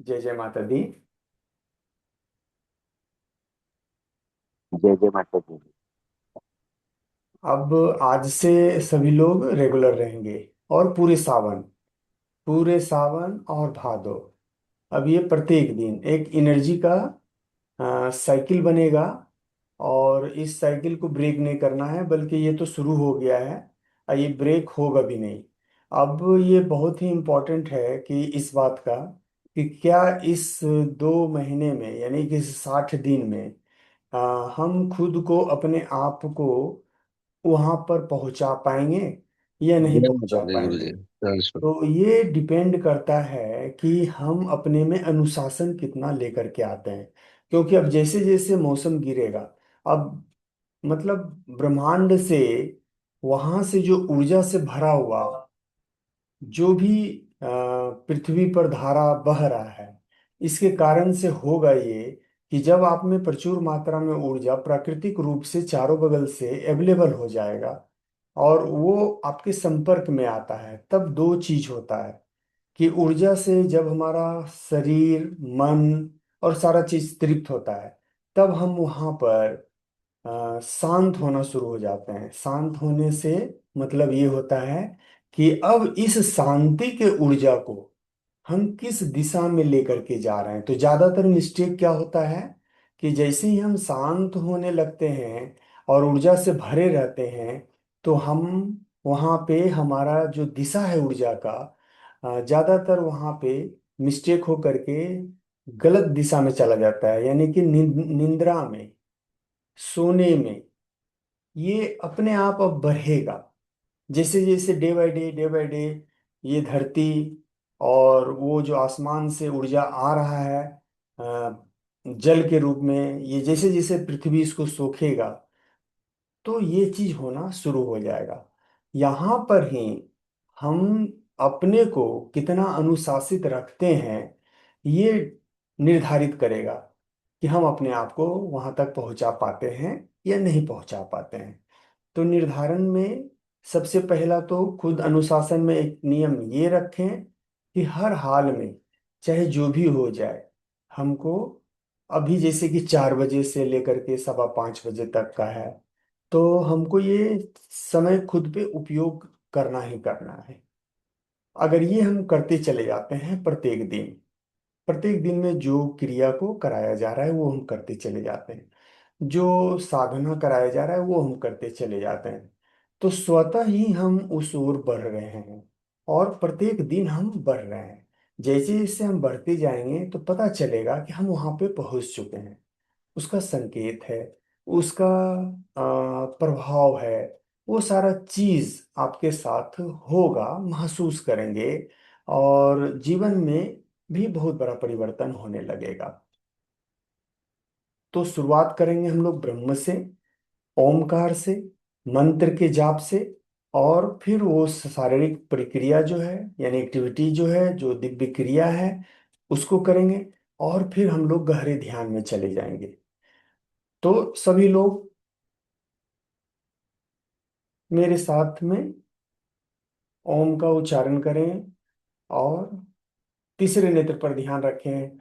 जय जय माता दी। जय जय माता दी। अब आज से सभी लोग रेगुलर रहेंगे। और पूरे सावन और भादो। अब ये प्रत्येक दिन एक एनर्जी का साइकिल बनेगा। और इस साइकिल को ब्रेक नहीं करना है, बल्कि ये तो शुरू हो गया है। ये ब्रेक होगा भी नहीं। अब ये बहुत ही इम्पोर्टेंट है कि इस बात का कि क्या इस 2 महीने में, यानी कि इस 60 दिन में हम खुद को, अपने आप को वहां पर पहुंचा पाएंगे या नहीं जय माता पहुंचा दी गुरु पाएंगे। जी। दर्शन। तो ये डिपेंड करता है कि हम अपने में अनुशासन कितना लेकर के आते हैं। क्योंकि अब जैसे जैसे मौसम गिरेगा, अब मतलब ब्रह्मांड से, वहां से जो ऊर्जा से भरा हुआ जो भी पृथ्वी पर धारा बह रहा है, इसके कारण से होगा ये कि जब आप में प्रचुर मात्रा में ऊर्जा प्राकृतिक रूप से चारों बगल से अवेलेबल हो जाएगा और वो आपके संपर्क में आता है, तब दो चीज होता है कि ऊर्जा से जब हमारा शरीर, मन और सारा चीज तृप्त होता है, तब हम वहां पर शांत होना शुरू हो जाते हैं। शांत होने से मतलब ये होता है कि अब इस शांति के ऊर्जा को हम किस दिशा में लेकर के जा रहे हैं। तो ज्यादातर मिस्टेक क्या होता है कि जैसे ही हम शांत होने लगते हैं और ऊर्जा से भरे रहते हैं, तो हम वहाँ पे हमारा जो दिशा है ऊर्जा का, ज्यादातर वहाँ पे मिस्टेक हो करके गलत दिशा में चला जाता है, यानी कि निंद्रा में, सोने में। ये अपने आप अब बढ़ेगा जैसे जैसे डे बाय डे ये धरती और वो जो आसमान से ऊर्जा आ रहा है जल के रूप में, ये जैसे जैसे पृथ्वी इसको सोखेगा, तो ये चीज होना शुरू हो जाएगा। यहाँ पर ही हम अपने को कितना अनुशासित रखते हैं, ये निर्धारित करेगा कि हम अपने आप को वहां तक पहुंचा पाते हैं या नहीं पहुंचा पाते हैं। तो निर्धारण में सबसे पहला तो खुद अनुशासन में एक नियम ये रखें कि हर हाल में, चाहे जो भी हो जाए, हमको, अभी जैसे कि 4 बजे से लेकर के 4:15 बजे तक का है, तो हमको ये समय खुद पे उपयोग करना ही करना है। अगर ये हम करते चले जाते हैं प्रत्येक दिन में जो क्रिया को कराया जा रहा है वो हम करते चले जाते हैं, जो साधना कराया जा रहा है वो हम करते चले जाते हैं, तो स्वतः ही हम उस ओर बढ़ रहे हैं। और प्रत्येक दिन हम बढ़ रहे हैं। जैसे जैसे हम बढ़ते जाएंगे तो पता चलेगा कि हम वहां पे पहुंच चुके हैं। उसका संकेत है, उसका प्रभाव है, वो सारा चीज आपके साथ होगा, महसूस करेंगे। और जीवन में भी बहुत बड़ा परिवर्तन होने लगेगा। तो शुरुआत करेंगे हम लोग ब्रह्म से, ओमकार से, मंत्र के जाप से। और फिर वो शारीरिक प्रक्रिया जो है, यानी एक्टिविटी जो है, जो दिव्य क्रिया है, उसको करेंगे। और फिर हम लोग गहरे ध्यान में चले जाएंगे। तो सभी लोग मेरे साथ में ओम का उच्चारण करें और तीसरे नेत्र पर ध्यान रखें।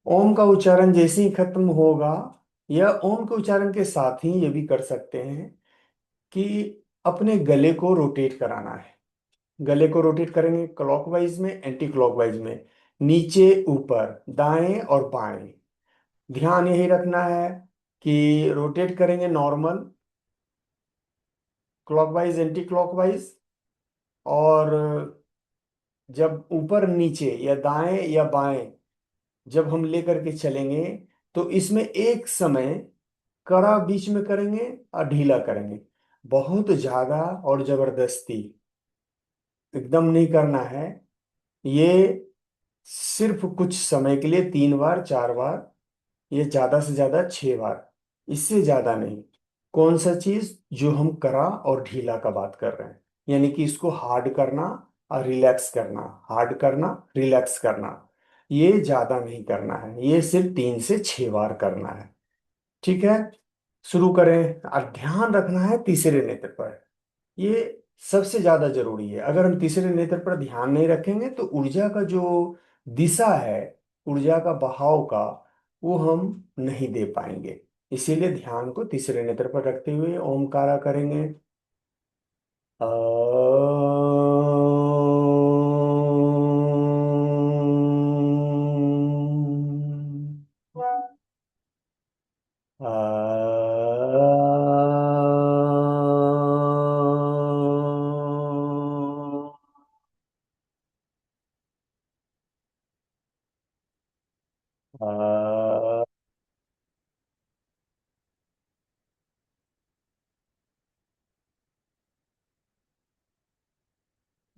ओम का उच्चारण जैसे ही खत्म होगा, या ओम के उच्चारण के साथ ही ये भी कर सकते हैं कि अपने गले को रोटेट कराना है। गले को रोटेट करेंगे क्लॉकवाइज में, एंटी क्लॉकवाइज में, नीचे ऊपर, दाएं और बाएं। ध्यान यही रखना है कि रोटेट करेंगे नॉर्मल, क्लॉकवाइज, एंटी क्लॉकवाइज। और जब ऊपर नीचे या दाएं या बाएं जब हम लेकर के चलेंगे, तो इसमें एक समय कड़ा बीच में करेंगे और ढीला करेंगे। बहुत ज्यादा और जबरदस्ती एकदम नहीं करना है। ये सिर्फ कुछ समय के लिए 3 बार 4 बार, ये ज्यादा से ज्यादा 6 बार, इससे ज्यादा नहीं। कौन सा चीज जो हम करा और ढीला का बात कर रहे हैं, यानी कि इसको हार्ड करना और रिलैक्स करना, हार्ड करना, रिलैक्स करना, ये ज्यादा नहीं करना है। ये सिर्फ 3 से 6 बार करना है। ठीक है, शुरू करें। और ध्यान रखना है तीसरे नेत्र पर। ये सबसे ज्यादा जरूरी है। अगर हम तीसरे नेत्र पर ध्यान नहीं रखेंगे तो ऊर्जा का जो दिशा है ऊर्जा का बहाव का, वो हम नहीं दे पाएंगे। इसीलिए ध्यान को तीसरे नेत्र पर रखते हुए ओमकारा करेंगे। अ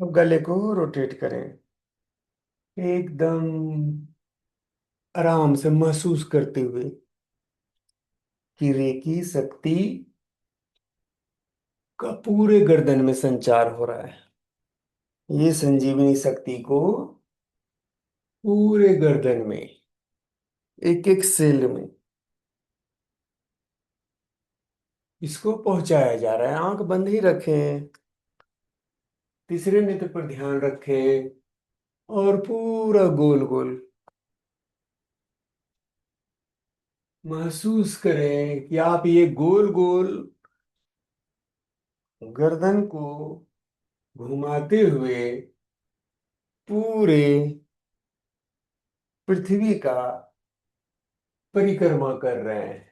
अब गले को रोटेट करें, एकदम आराम से महसूस करते हुए कि रेकी शक्ति का पूरे गर्दन में संचार हो रहा है। ये संजीवनी शक्ति को पूरे गर्दन में, एक एक सेल में इसको पहुंचाया जा रहा है। आंख बंद ही रखें, तीसरे नेत्र पर ध्यान रखें और पूरा गोल गोल महसूस करें कि आप ये गोल गोल गर्दन को घुमाते हुए पूरे पृथ्वी का परिक्रमा कर रहे हैं।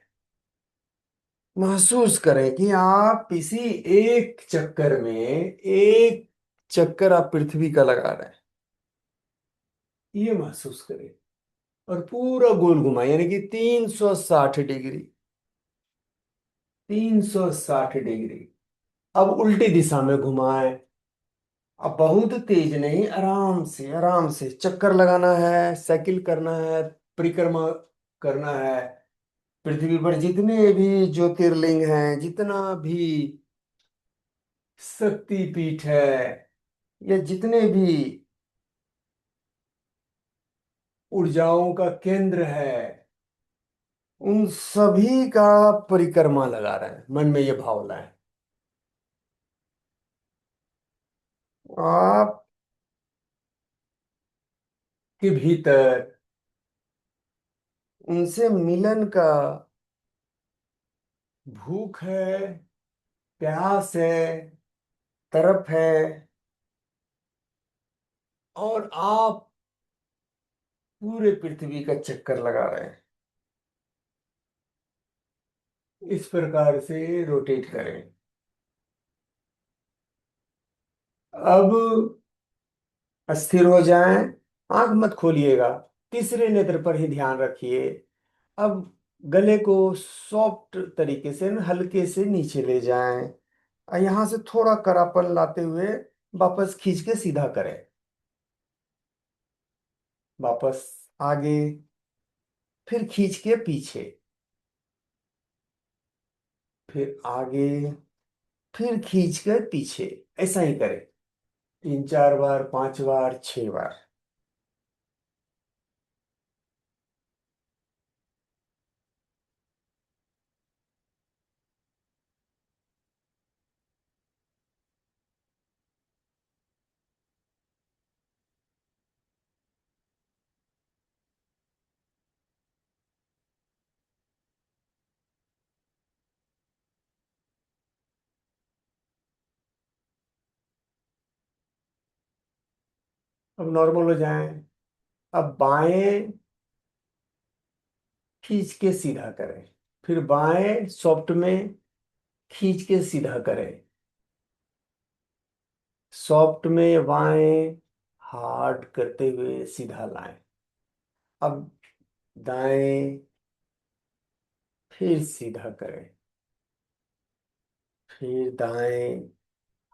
महसूस करें कि आप इसी एक चक्कर में, एक चक्कर आप पृथ्वी का लगा रहे हैं, ये महसूस करें। और पूरा गोल घुमाएं, यानी कि 360 डिग्री, 360 डिग्री। अब उल्टी दिशा में घुमाएं। अब बहुत तेज नहीं, आराम से चक्कर लगाना है, साइकिल करना है, परिक्रमा करना है। पृथ्वी पर जितने भी ज्योतिर्लिंग हैं, जितना भी शक्ति पीठ है, या जितने भी ऊर्जाओं का केंद्र है, उन सभी का परिक्रमा लगा रहे हैं। मन में ये भाव लाएं। आप के भीतर उनसे मिलन का भूख है, प्यास है, तरफ है, और आप पूरे पृथ्वी का चक्कर लगा रहे हैं। इस प्रकार से रोटेट करें। अब अस्थिर हो जाएं, आंख मत खोलिएगा, तीसरे नेत्र पर ही ध्यान रखिए। अब गले को सॉफ्ट तरीके से हल्के से नीचे ले जाएं, और यहां से थोड़ा करापन लाते हुए वापस खींच के सीधा करें। वापस आगे, फिर खींच के पीछे, फिर आगे, फिर खींच कर पीछे। ऐसा ही करें 3 4 बार, 5 बार, 6 बार। अब नॉर्मल हो जाएं। अब बाएं खींच के सीधा करें, फिर बाएं सॉफ्ट में खींच के सीधा करें, सॉफ्ट में बाएं हार्ड करते हुए सीधा लाएं। अब दाएं, फिर सीधा करें, फिर दाएं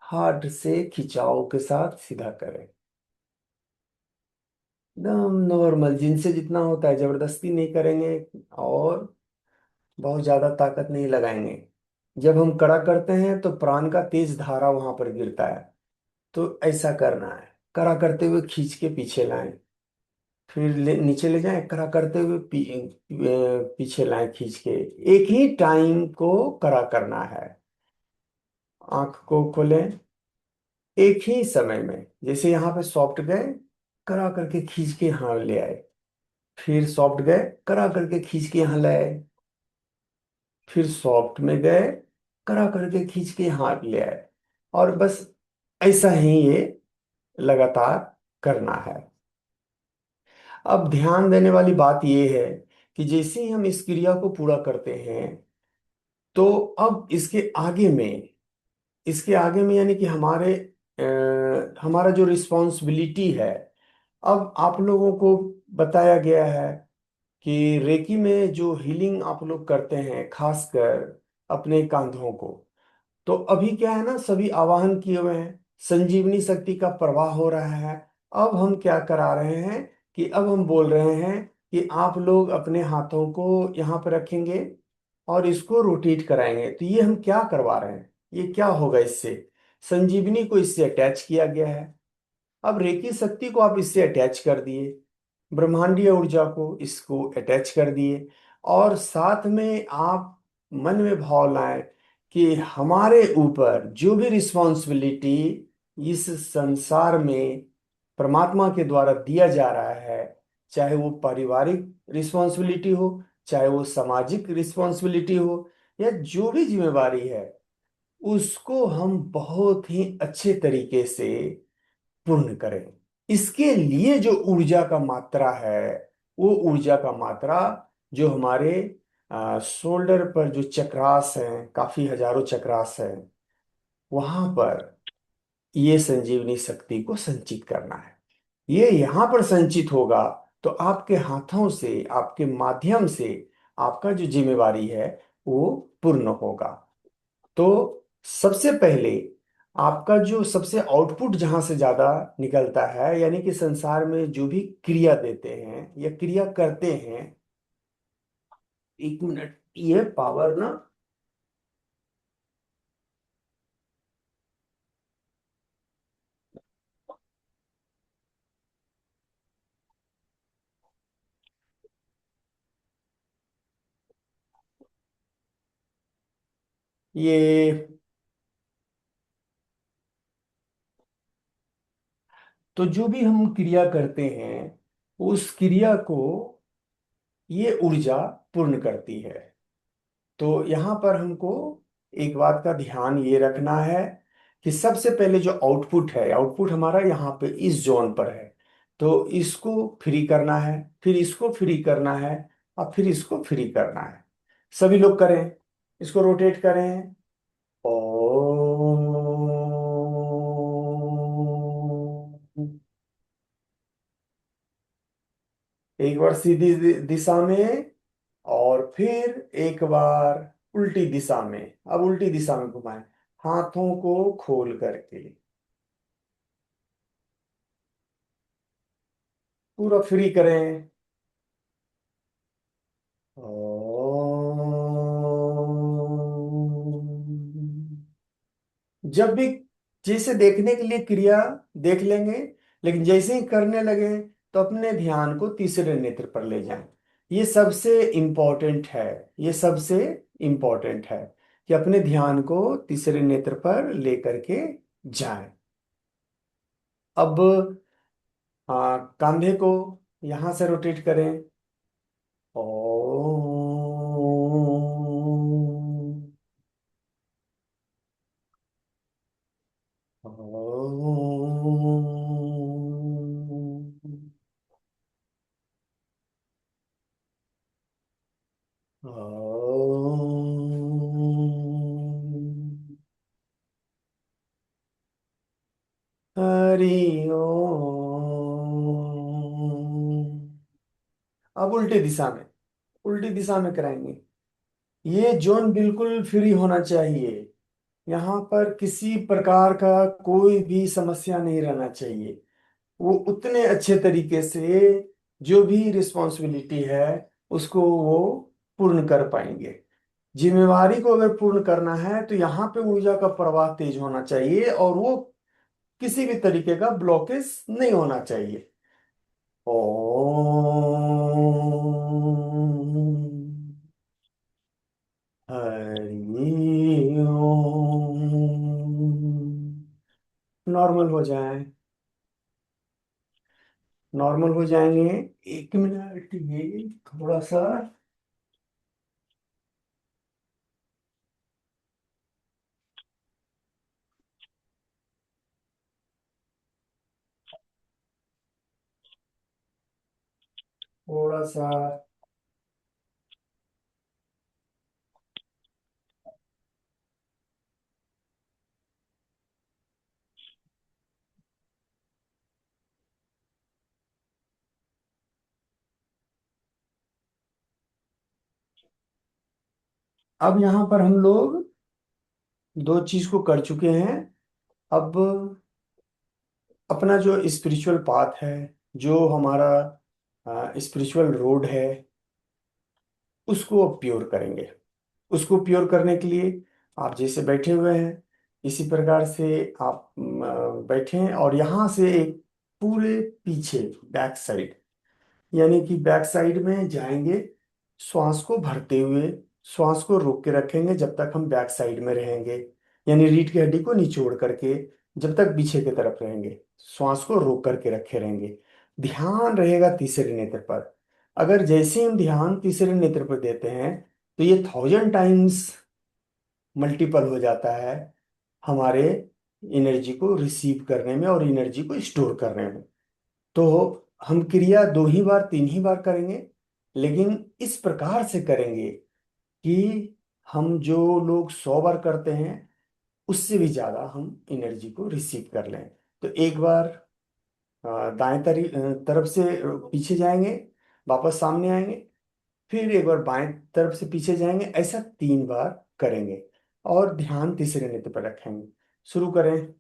हार्ड से खिंचाव के साथ सीधा करें। एकदम नॉर्मल, जिनसे जितना होता है, जबरदस्ती नहीं करेंगे और बहुत ज्यादा ताकत नहीं लगाएंगे। जब हम कड़ा करते हैं तो प्राण का तेज धारा वहां पर गिरता है, तो ऐसा करना है। कड़ा करते हुए खींच के पीछे लाएं, फिर नीचे ले जाएं, कड़ा करते हुए पीछे लाएं खींच के। एक ही टाइम को कड़ा करना है। आंख को खोलें, एक ही समय में, जैसे यहाँ पे सॉफ्ट गए, कड़ा करके खींच के यहाँ ले आए, फिर सॉफ्ट गए, करा करके खींच के यहाँ लाए, फिर सॉफ्ट में गए, करा करके खींच के यहाँ ले आए। और बस ऐसा ही ये लगातार करना है। अब ध्यान देने वाली बात ये है कि जैसे ही हम इस क्रिया को पूरा करते हैं, तो अब इसके आगे में यानी कि हमारा जो रिस्पॉन्सिबिलिटी है, अब आप लोगों को बताया गया है कि रेकी में जो हीलिंग आप लोग करते हैं, खासकर अपने कंधों को, तो अभी क्या है ना, सभी आवाहन किए हुए हैं, संजीवनी शक्ति का प्रवाह हो रहा है। अब हम क्या करा रहे हैं कि अब हम बोल रहे हैं कि आप लोग अपने हाथों को यहाँ पर रखेंगे और इसको रोटेट कराएंगे। तो ये हम क्या करवा रहे हैं, ये क्या होगा, इससे संजीवनी को इससे अटैच किया गया है। अब रेकी शक्ति को आप इससे अटैच कर दिए, ब्रह्मांडीय ऊर्जा को इसको अटैच कर दिए, और साथ में आप मन में भाव लाएं कि हमारे ऊपर जो भी रिस्पॉन्सिबिलिटी इस संसार में परमात्मा के द्वारा दिया जा रहा है, चाहे वो पारिवारिक रिस्पॉन्सिबिलिटी हो, चाहे वो सामाजिक रिस्पॉन्सिबिलिटी हो, या जो भी जिम्मेवारी है, उसको हम बहुत ही अच्छे तरीके से पूर्ण करें। इसके लिए जो ऊर्जा का मात्रा है, वो ऊर्जा का मात्रा जो हमारे शोल्डर पर जो चक्रास हैं, काफी हजारों चक्रास हैं, वहां पर ये संजीवनी शक्ति को संचित करना है। ये यहाँ पर संचित होगा तो आपके हाथों से, आपके माध्यम से आपका जो जिम्मेवारी है वो पूर्ण होगा। तो सबसे पहले आपका जो सबसे आउटपुट जहां से ज्यादा निकलता है, यानी कि संसार में जो भी क्रिया देते हैं या क्रिया करते हैं, 1 मिनट, ये पावर ना, ये तो जो भी हम क्रिया करते हैं, उस क्रिया को ये ऊर्जा पूर्ण करती है। तो यहाँ पर हमको एक बात का ध्यान ये रखना है कि सबसे पहले जो आउटपुट है, आउटपुट हमारा यहाँ पे इस जोन पर है, तो इसको फ्री करना है, फिर इसको फ्री करना है, और फिर इसको फ्री करना है। सभी लोग करें, इसको रोटेट करें। ओ, एक बार सीधी दिशा में, और फिर एक बार उल्टी दिशा में। अब उल्टी दिशा में घुमाएं, हाथों को खोल करके पूरा फ्री करें। जब भी, जैसे देखने के लिए क्रिया देख लेंगे, लेकिन जैसे ही करने लगे तो अपने ध्यान को तीसरे नेत्र पर ले जाएं। ये सबसे इम्पोर्टेंट है, ये सबसे इम्पोर्टेंट है कि अपने ध्यान को तीसरे नेत्र पर लेकर के जाएं। अब कंधे को यहां से रोटेट करें। ओ, हरि ओम। अब उल्टी दिशा में, उल्टी दिशा में कराएंगे। ये जोन बिल्कुल फ्री होना चाहिए, यहाँ पर किसी प्रकार का कोई भी समस्या नहीं रहना चाहिए। वो उतने अच्छे तरीके से जो भी रिस्पॉन्सिबिलिटी है उसको वो पूर्ण कर पाएंगे। जिम्मेवारी को अगर पूर्ण करना है तो यहाँ पे ऊर्जा का प्रवाह तेज होना चाहिए, और वो किसी भी तरीके का ब्लॉकेज नहीं होना चाहिए। ओम, हरि ओम। नॉर्मल हो जाए, नॉर्मल हो जाएंगे। 1 मिनट, ये थोड़ा सा। थोड़ा सा। अब यहाँ पर हम लोग दो चीज को कर चुके हैं। अब अपना जो स्पिरिचुअल पाथ है, जो हमारा स्पिरिचुअल रोड है, उसको अब प्योर करेंगे। उसको प्योर करने के लिए आप जैसे बैठे हुए हैं, इसी प्रकार से आप बैठे हैं, और यहाँ से एक पूरे पीछे बैक साइड, यानी कि बैक साइड में जाएंगे। श्वास को भरते हुए श्वास को रोक के रखेंगे जब तक हम बैक साइड में रहेंगे, यानी रीढ़ की हड्डी को निचोड़ करके जब तक पीछे की तरफ रहेंगे, श्वास को रोक करके रखे रहेंगे। ध्यान रहेगा तीसरे नेत्र पर। अगर जैसे ही हम ध्यान तीसरे नेत्र पर देते हैं, तो ये 1000 टाइम्स मल्टीपल हो जाता है हमारे एनर्जी को रिसीव करने में और एनर्जी को स्टोर करने में। तो हम क्रिया 2 ही बार 3 ही बार करेंगे, लेकिन इस प्रकार से करेंगे कि हम जो लोग 100 बार करते हैं उससे भी ज्यादा हम एनर्जी को रिसीव कर लें। तो एक बार दाएं तरफ से पीछे जाएंगे, वापस सामने आएंगे, फिर एक बार बाएं तरफ से पीछे जाएंगे, ऐसा 3 बार करेंगे, और ध्यान तीसरे नेत्र पर रखेंगे। शुरू करें।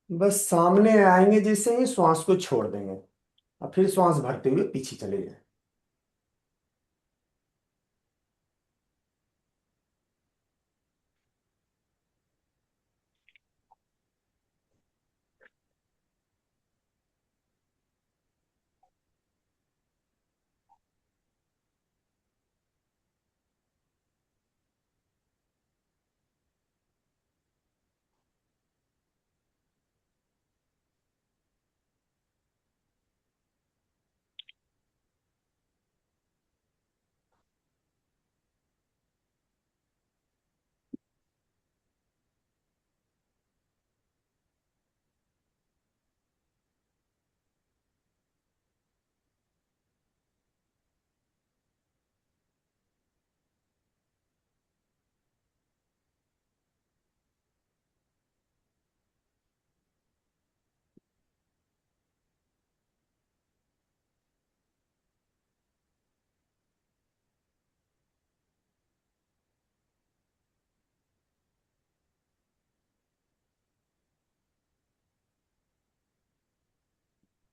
बस सामने आएंगे जैसे ही श्वास को छोड़ देंगे, और फिर श्वास भरते हुए पीछे चले जाएं।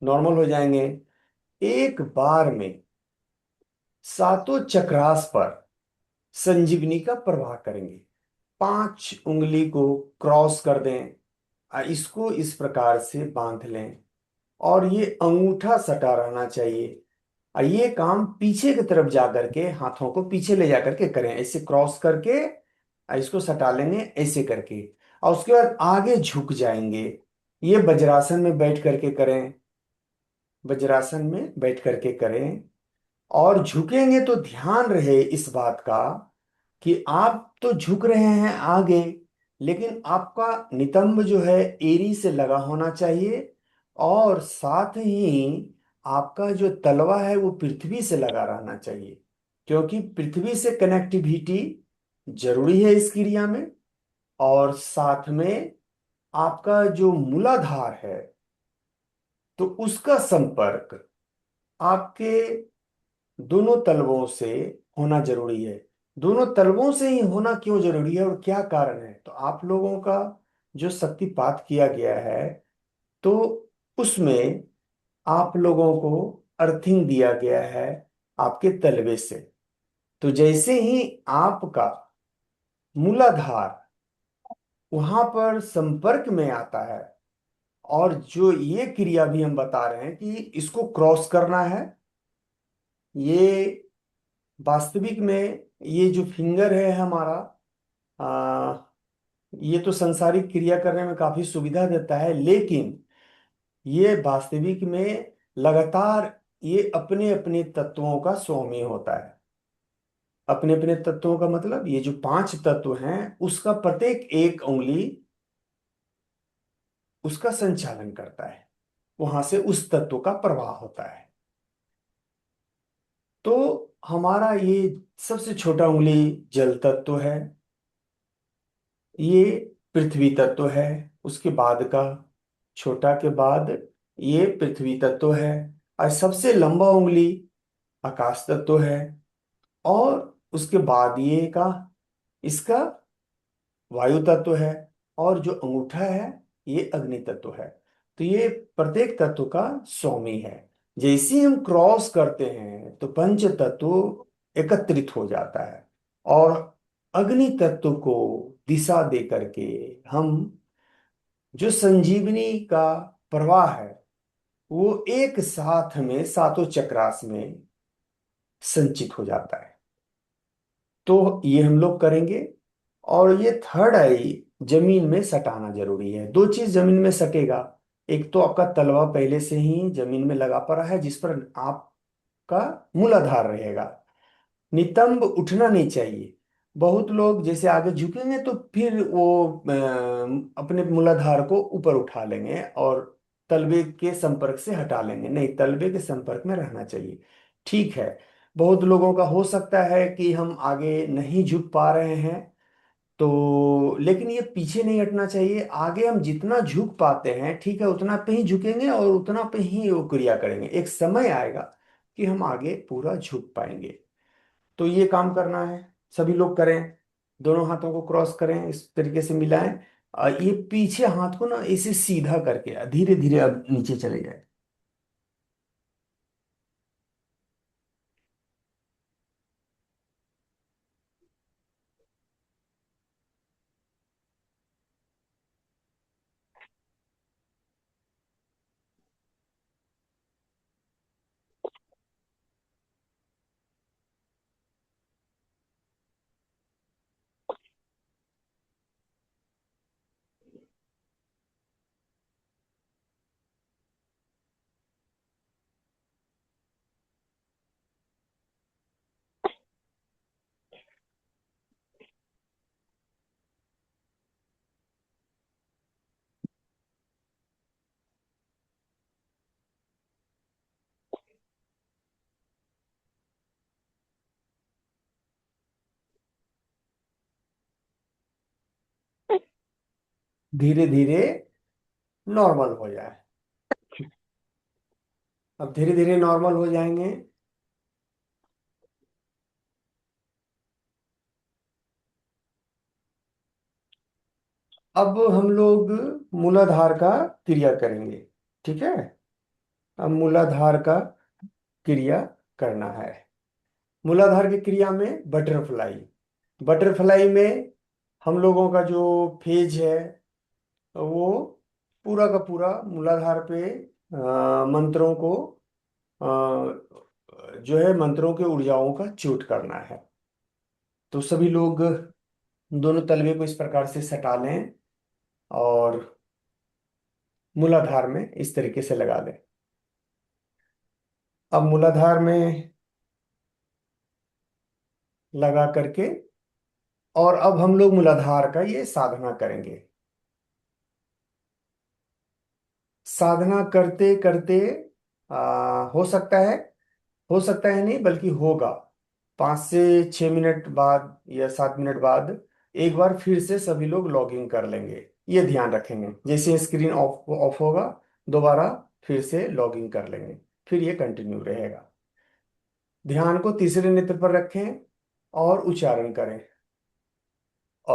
नॉर्मल हो जाएंगे। एक बार में सातों चक्रास पर संजीवनी का प्रवाह करेंगे। 5 उंगली को क्रॉस कर दें, इसको इस प्रकार से बांध लें, और ये अंगूठा सटा रहना चाहिए। ये काम पीछे की तरफ जा करके, हाथों को पीछे ले जा करके करें, ऐसे क्रॉस करके इसको सटा लेंगे ऐसे करके, और उसके बाद आगे झुक जाएंगे। ये वज्रासन में बैठ करके करें, वज्रासन में बैठ करके करें। और झुकेंगे तो ध्यान रहे इस बात का कि आप तो झुक रहे हैं आगे, लेकिन आपका नितंब जो है एरी से लगा होना चाहिए, और साथ ही आपका जो तलवा है वो पृथ्वी से लगा रहना चाहिए, क्योंकि पृथ्वी से कनेक्टिविटी जरूरी है इस क्रिया में। और साथ में आपका जो मूलाधार है, तो उसका संपर्क आपके दोनों तलवों से होना जरूरी है। दोनों तलवों से ही होना क्यों जरूरी है और क्या कारण है, तो आप लोगों का जो शक्तिपात किया गया है, तो उसमें आप लोगों को अर्थिंग दिया गया है आपके तलवे से। तो जैसे ही आपका मूलाधार वहां पर संपर्क में आता है। और जो ये क्रिया भी हम बता रहे हैं कि इसको क्रॉस करना है, ये वास्तविक में ये जो फिंगर है हमारा, आ, ये तो संसारिक क्रिया करने में काफी सुविधा देता है, लेकिन ये वास्तविक में लगातार ये अपने अपने तत्वों का स्वामी होता है। अपने अपने तत्वों का मतलब ये जो पांच तत्व हैं उसका प्रत्येक एक उंगली उसका संचालन करता है, वहां से उस तत्व का प्रवाह होता है। तो हमारा ये सबसे छोटा उंगली जल तत्व है, ये पृथ्वी तत्व है, उसके बाद का छोटा के बाद ये पृथ्वी तत्व है, और सबसे लंबा उंगली आकाश तत्व है, और उसके बाद ये का इसका वायु तत्व है, और जो अंगूठा है ये अग्नि तत्व है। तो ये प्रत्येक तत्व का स्वामी है। जैसे ही हम क्रॉस करते हैं तो पंच तत्व एकत्रित हो जाता है, और अग्नि तत्व को दिशा दे करके हम जो संजीवनी का प्रवाह है वो एक साथ में सातों चक्रास में संचित हो जाता है। तो ये हम लोग करेंगे। और ये थर्ड आई जमीन में सटाना जरूरी है। दो चीज जमीन में सटेगा, एक तो आपका तलवा पहले से ही जमीन में लगा पड़ा है जिस पर आपका मूलाधार रहेगा, नितंब उठना नहीं चाहिए। बहुत लोग जैसे आगे झुकेंगे तो फिर वो अपने मूलाधार को ऊपर उठा लेंगे और तलवे के संपर्क से हटा लेंगे। नहीं, तलवे के संपर्क में रहना चाहिए। ठीक है, बहुत लोगों का हो सकता है कि हम आगे नहीं झुक पा रहे हैं, तो लेकिन ये पीछे नहीं हटना चाहिए। आगे हम जितना झुक पाते हैं ठीक है, उतना पे ही झुकेंगे और उतना पे ही वो क्रिया करेंगे। एक समय आएगा कि हम आगे पूरा झुक पाएंगे। तो ये काम करना है, सभी लोग करें। दोनों हाथों को क्रॉस करें, इस तरीके से मिलाएं। ये पीछे हाथ को ना इसे सीधा करके धीरे धीरे अब नीचे चले जाए। धीरे धीरे नॉर्मल हो जाए। अब धीरे धीरे नॉर्मल हो जाएंगे। अब हम लोग मूलाधार का क्रिया करेंगे। ठीक है, अब मूलाधार का क्रिया करना है। मूलाधार की क्रिया में बटरफ्लाई, बटरफ्लाई में हम लोगों का जो फेज है वो पूरा का पूरा मूलाधार पे मंत्रों को जो है मंत्रों के ऊर्जाओं का च्युत करना है। तो सभी लोग दोनों तलवे को इस प्रकार से सटा लें और मूलाधार में इस तरीके से लगा दें। अब मूलाधार में लगा करके और अब हम लोग मूलाधार का ये साधना करेंगे। साधना करते करते हो सकता है नहीं बल्कि होगा, 5 से 6 मिनट बाद या 7 मिनट बाद एक बार फिर से सभी लोग लॉगिन कर लेंगे। ये ध्यान रखेंगे, जैसे स्क्रीन ऑफ ऑफ होगा दोबारा फिर से लॉगिन कर लेंगे, फिर ये कंटिन्यू रहेगा। ध्यान को तीसरे नेत्र पर रखें और उच्चारण करें। आ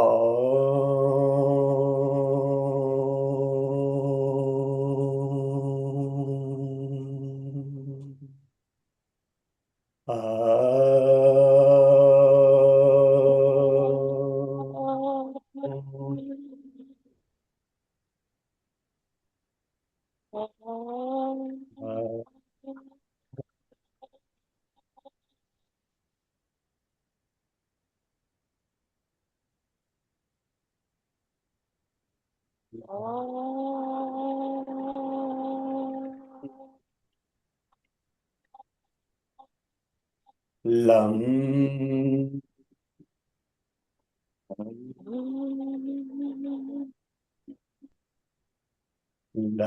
लं ल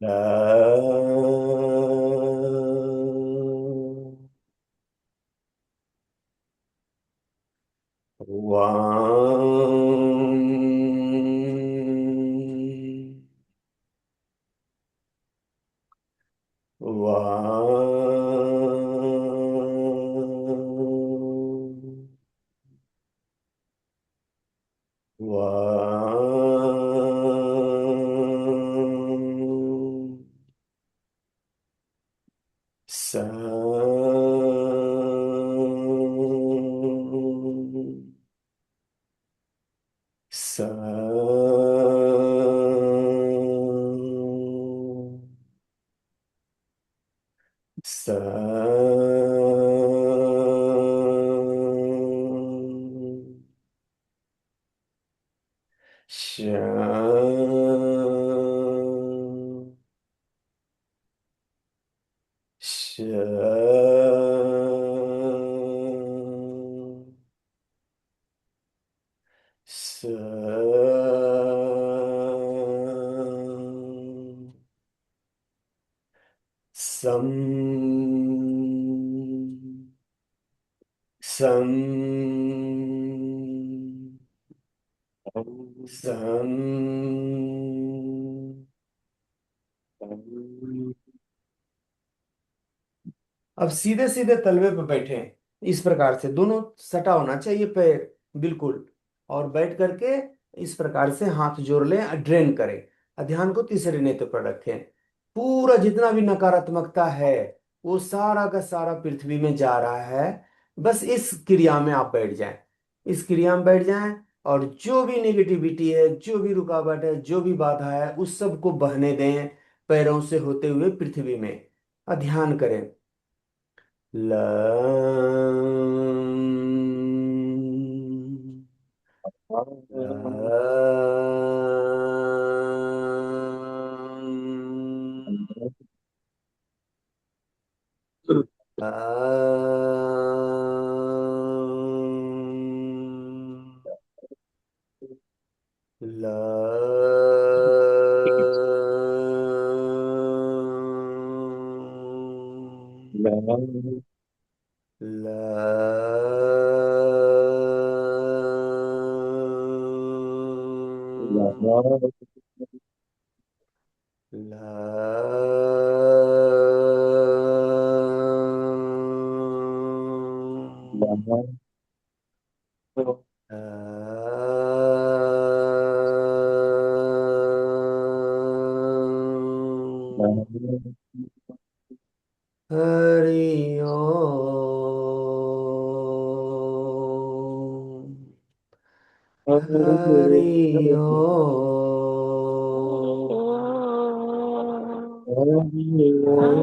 ल वां वां वां स स स श श स सम सम सम अब सीधे सीधे तलवे पे बैठे इस प्रकार से, दोनों सटा होना चाहिए पैर बिल्कुल, और बैठ करके इस प्रकार से हाथ जोड़ लें, ड्रेन करें, और ध्यान को तीसरे नेत्र पर रखें। पूरा जितना भी नकारात्मकता है वो सारा का सारा पृथ्वी में जा रहा है। बस इस क्रिया में आप बैठ जाएं, इस क्रिया में बैठ जाएं, और जो भी नेगेटिविटी है, जो भी रुकावट है, जो भी बाधा है, उस सब को बहने दें पैरों से होते हुए पृथ्वी में, और ध्यान करें। ला हरि ओम। हरि ओम। हरि ओम।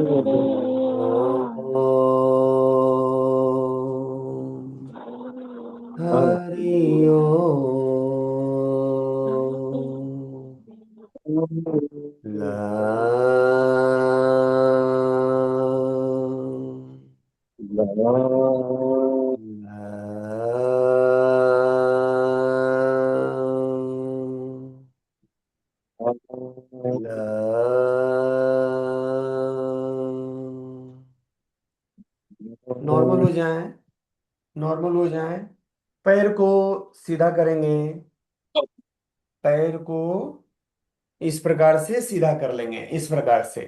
हरि ओम। ला नॉर्मल हो जाएं, नॉर्मल हो जाएं। पैर को सीधा करेंगे, पैर को इस प्रकार से सीधा कर लेंगे, इस प्रकार से।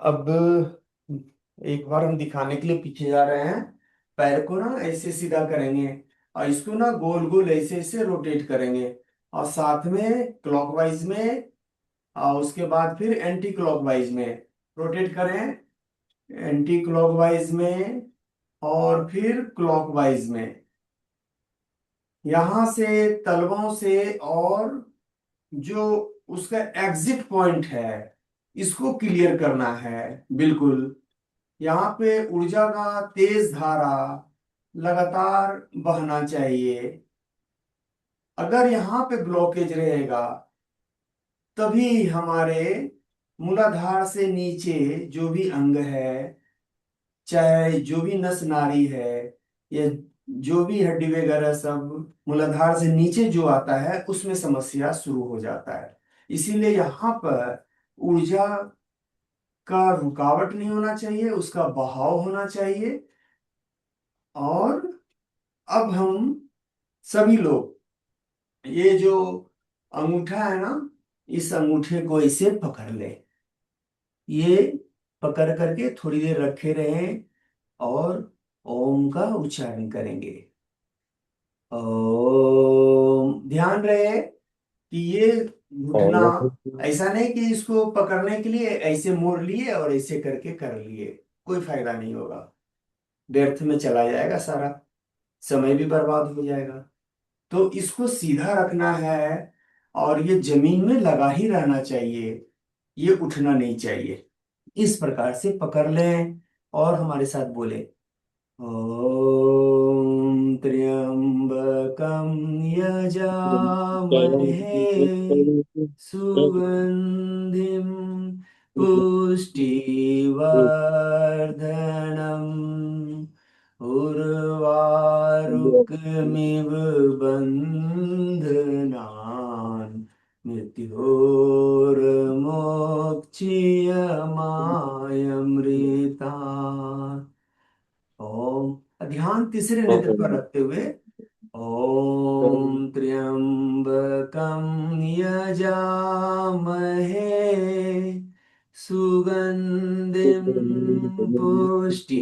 अब एक बार हम दिखाने के लिए पीछे जा रहे हैं, पैर को ना ऐसे सीधा करेंगे, और इसको ना गोल गोल ऐसे ऐसे रोटेट करेंगे, और साथ में क्लॉकवाइज में, और उसके बाद फिर एंटी क्लॉकवाइज में रोटेट करें, एंटी क्लॉकवाइज में और फिर क्लॉकवाइज में, यहां से तलवों से, और जो उसका एग्जिट पॉइंट है इसको क्लियर करना है। बिल्कुल, यहाँ पे ऊर्जा का तेज धारा लगातार बहना चाहिए। अगर यहाँ पे ब्लॉकेज रहेगा तभी हमारे मूलाधार से नीचे जो भी अंग है, चाहे जो भी नस नाड़ी है, या जो भी हड्डी वगैरह, सब मूलाधार से नीचे जो आता है उसमें समस्या शुरू हो जाता है। इसीलिए यहाँ पर ऊर्जा का रुकावट नहीं होना चाहिए, उसका बहाव होना चाहिए। और अब हम सभी लोग ये जो अंगूठा है ना, इस अंगूठे को इसे पकड़ ले, ये पकड़ करके थोड़ी देर रखे रहें और ओम का उच्चारण करेंगे। ओम। ध्यान रहे कि ये घुटना, और ऐसा नहीं कि इसको पकड़ने के लिए ऐसे मोड़ लिए और ऐसे करके कर लिए, कोई फायदा नहीं होगा, व्यर्थ में चला जाएगा सारा, समय भी बर्बाद हो जाएगा। तो इसको सीधा रखना है और ये जमीन में लगा ही रहना चाहिए, ये उठना नहीं चाहिए। इस प्रकार से पकड़ लें और हमारे साथ बोले, ओम त्र्यंबकम यजामहे सुगंधिम पुष्टिवर्धनम उर्वारुकमिव बन्धनान् मृत्योर्मोक्षीयमामृतात्। ओम। ध्यान तीसरे नेत्र पर रखते हुए, ओम त्र्यंबकम यजामहे सुगंधिम पुष्टिवर्धनम्